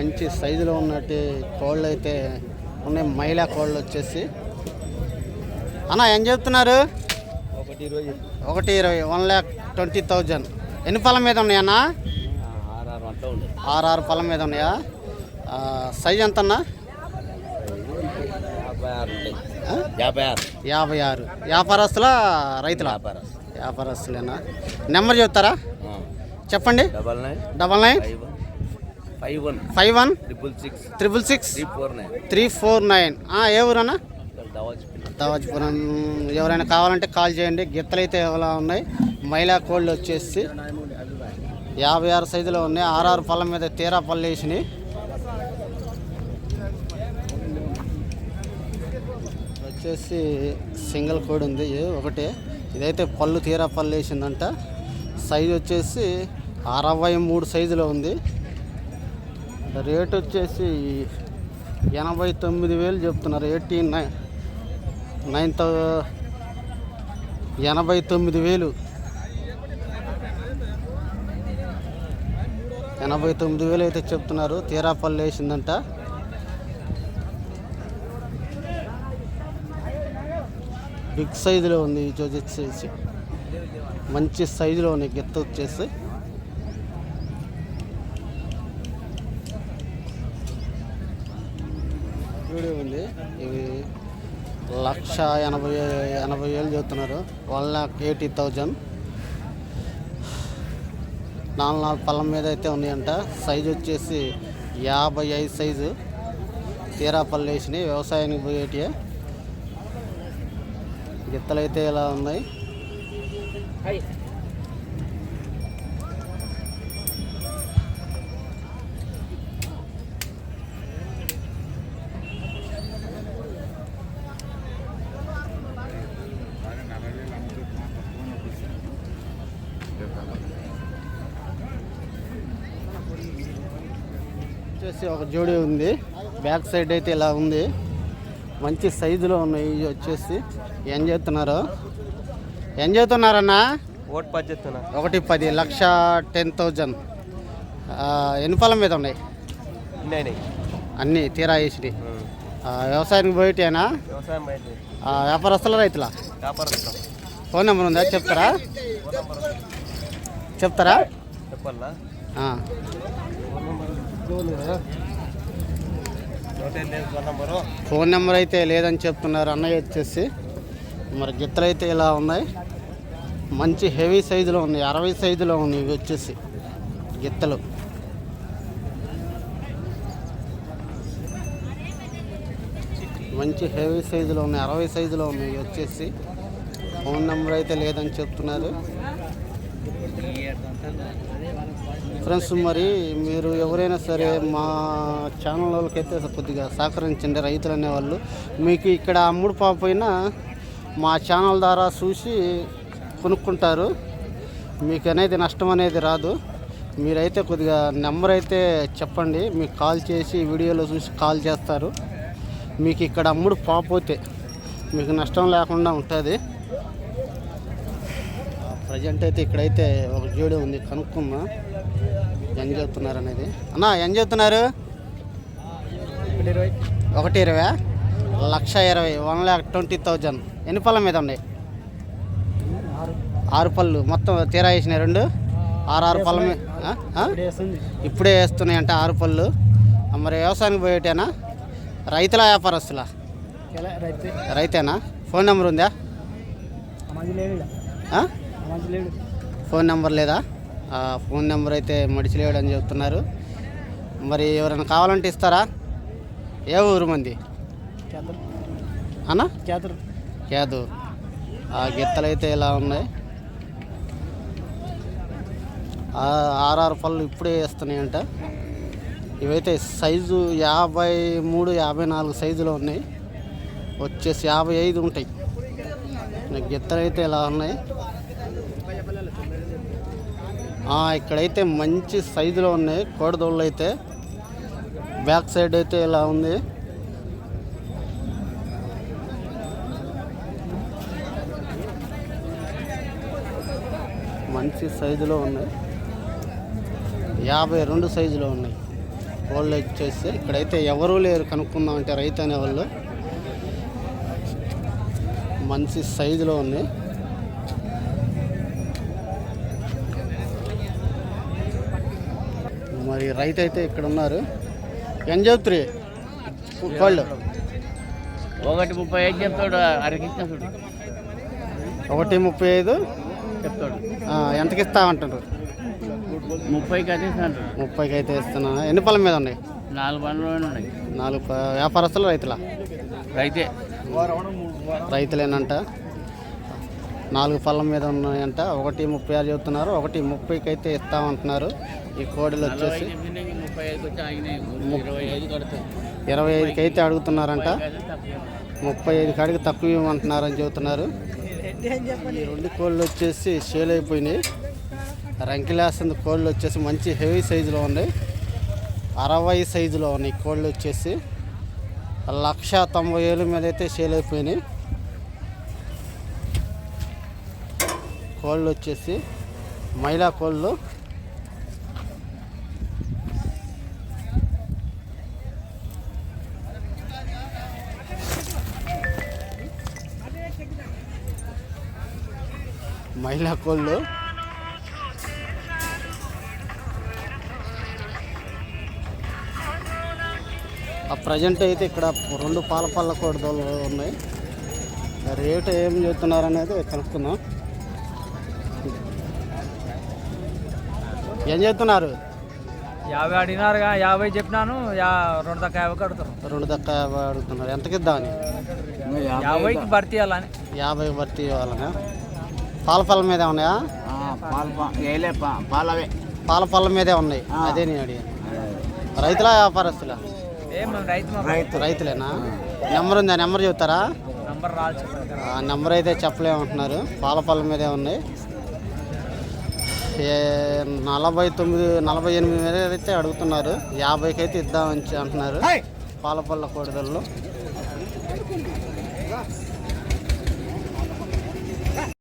మంచి సైజులో ఉన్నట్టు కోళ్ళు అయితే ఉన్నాయి. మైలా కోళ్ళు వచ్చేసి అన్న ఏం చెప్తున్నారు? 1,20,000 1,20,000. ఎన్ని పళ్ళ మీద ఉన్నాయన్నా? 6 పళ్ళ మీద ఉన్నాయా? సైజ్ ఎంత అన్నా? 56. వ్యాపారస్తుల రైతుల? వ్యాపారస్తులేనా? నెంబర్ చెప్తారా? చెప్పండి. 99516666 ఏ ఊరన్నా? దావాజ్పురం. ఎవరైనా కావాలంటే కాల్ చేయండి. గిత్తలు అయితే ఎలా ఉన్నాయి? మైలా కోళ్ళు వచ్చేసి 56 సైజులో ఉన్నాయి. 6 పళ్ళ మీద తీరా పళ్ళు వేసినాయి. వచ్చేసి సింగిల్ కోడి ఉంది ఒకటే. ఇదైతే పళ్ళు తీరా పళ్ళు వేసిందంట. సైజు వచ్చేసి 63 సైజులో ఉంది. రేట్ వచ్చేసి 89,000 చెప్తున్నారు. 89,000 అయితే చెప్తున్నారు. తీరా పళ్ళు వేసిందంట. బిగ్ సైజులో ఉంది. ఇది వచ్చేసి మంచి సైజులో ఉంది. గిత్త వచ్చేసి వీడియో ఉంది. ఇవి 1,80,000 చెప్తున్నారు. 1,80,000. 4 పళ్ళ మీద అయితే ఉన్నాయంట. సైజు వచ్చేసి 55 సైజు. తీరా పళ్ళు వేసినాయి. వ్యవసాయానికి పోయేటివి. గిత్తలు అయితే ఇలా ఉన్నాయి. వచ్చేసి ఒక జోడి ఉంది. బ్యాక్ సైడ్ అయితే ఇలా ఉంది. మంచి సైజులో ఉన్నాయి. ఇవి వచ్చేసి ఏం చేస్తున్నారన్నా? 1,10,000 1,10,000. ఎన్ని పళ్ళ మీద ఉన్నాయి? అన్నీ తీరా వేసి వ్యవసాయానికి పోయేటేనా? వ్యాపారస్తుల రైతుల? ఫోన్ నెంబర్ ఉందా? చెప్తారా? చెప్పాలా? ఫోన్ నెంబర్ అయితే లేదని చెప్తున్నారు అన్నయ్య వచ్చేసి. మరి గిత్తలు అయితే ఇలా ఉన్నాయి. మంచి హెవీ సైజులో ఉన్నాయి. 60 సైజులో ఉన్నాయి. ఇవి వచ్చేసి గిత్తలు. మంచి హెవీ సైజులో ఉన్నాయి. 60 సైజులో ఉన్నాయి. ఇవి వచ్చేసి ఫోన్ నెంబర్ అయితే లేదని చెప్తున్నారు. ఫ్రెండ్స్, మరి మీరు ఎవరైనా సరే మా ఛానల్ వాళ్ళకైతే కొద్దిగా సహకరించండి. రైతులు అనేవాళ్ళు మీకు ఇక్కడ అమ్ముడు పోయినా మా ఛానల్ ద్వారా చూసి కొనుక్కుంటారు. మీకు అనేది నష్టం అనేది రాదు. మీరైతే కొద్దిగా నెంబర్ అయితే చెప్పండి. మీకు కాల్ చేసి వీడియోలో చూసి కాల్ చేస్తారు. మీకు ఇక్కడ అమ్ముడు పోతే మీకు నష్టం లేకుండా ఉంటుంది. ప్రజెంట్ అయితే ఇక్కడైతే ఒక జోడి ఉంది. కనుక్కుందా ఏం చెప్తున్నారు అనేది. అన్నా ఏం చెప్తున్నారు? 1,20,000 1,20,000 1,20,000. ఎన్ని పళ్ళ మీద ఉన్నాయి? 6 పళ్ళు మొత్తం తీరా వేసినాయి. 6 పళ్ళ మీద ఇప్పుడే వేస్తున్నాయంట 6 పళ్ళు. మరి వ్యవసాయానికి పోయేటేనా? రైతుల వ్యాపారస్తులా? రైతేనా? ఫోన్ నెంబర్ ఉందా? ఫోన్ నెంబర్ లేదా? ఫోన్ నెంబర్ అయితే మడిచిలేడు అని చెప్తున్నారు. మరి ఎవరైనా కావాలంటే ఇస్తారా? ఏ ఊరు మంది అన్నా? క్యాదు. ఆ గిత్తలు అయితే ఇలా ఉన్నాయి. 6 పళ్ళు ఇప్పుడే వేస్తున్నాయంట. ఇవైతే సైజు 53 54 సైజులో ఉన్నాయి. వచ్చేసి 55 ఉంటాయి. గిత్తలు అయితే ఇలా ఉన్నాయి. ఇక్కడైతే మంచి సైజులో ఉన్నాయి కోడిదోళ్ళు అయితే. బ్యాక్ సైడ్ అయితే ఇలా ఉంది. మంచి సైజులో ఉన్నాయి. 52 సైజులో ఉన్నాయి. కోళ్ళు వచ్చేసి ఇక్కడైతే ఎవరూ లేరు కనుక్కుందాం అంటే రైతు అనేవాళ్ళు. మంచి సైజులో ఉన్నాయి. మరి రైతు అయితే ఇక్కడ ఉన్నారు. ఏం చెప్తురి కోళ్ళు? 1.35 చెప్తాడు. అరకిచ్చిన చూడు 1.35 చెప్తాడు. ఎంతకి ఇస్తామంటారు? 30కి అయితే ఇస్తాడు. 30కి అయితే ఇస్తున్నా. ఎన్ని పళ్ళ మీద ఉన్నాయి? 4 బండ్లు ఉన్నాయి. 4 వ్యాపారస్తులు రైతులా? రైతే రైతులేనంట. 4 పళ్ళ మీద ఉన్నాయంట. 1.36 చెబుతున్నారు. 1.30కి అయితే ఇస్తామంటున్నారు. ఈ కోడిలు వచ్చేసి 25కి అయితే అడుగుతున్నారంట. 35 కాడికి తక్కువ ఇవ్వమంటున్నారని చెబుతున్నారు. ఈ 2 కోళ్ళు వచ్చేసి సేల్ అయిపోయినాయి. రంకిలేస్తుంది కోళ్ళు వచ్చేసి మంచి హెవీ సైజులో ఉన్నాయి. 60 సైజులో ఉన్నాయి కోళ్ళు వచ్చేసి. 1,90,000 మీద అయితే సేల్ అయిపోయినాయి కోళ్ళు వచ్చేసి. మైలా కోళ్ళు ప్రజెంట్ అయితే ఇక్కడ 2 పాల కోడిదోళ్ళు ఉన్నాయి. రేటు ఏం చెప్తున్నారు అనేది కనుక్కుందాం. ఏం చెప్తున్నారు? 50 అడిగినారుగా, 50 చెప్పినాను. 2 దాకా 50 అడుగుతారు. 2 దాకా 50 అడుగుతున్నారు. ఎంతకి ఇద్దామని? 50కి భర్తీ ఇవ్వాలని. 50 భర్తీ ఇవ్వాలనా? పాల మీదే ఉన్నాయా? పాల పళ్ళ మీదే ఉన్నాయి. అదే నేను అడిగాను. రైతులా వ్యాపారస్తులా? రైతులేనా? నెంబర్ ఉందా? నెంబర్ చెప్తారా? నెంబర్ అయితే చెప్పలేమంటున్నారు. పాల పళ్ళ మీదే ఉన్నాయి. 48 మీద అయితే అడుగుతున్నారు. 50కి అయితే ఇద్దామని అంటున్నారు పాల పళ్ళ కోడిదళ్ళు.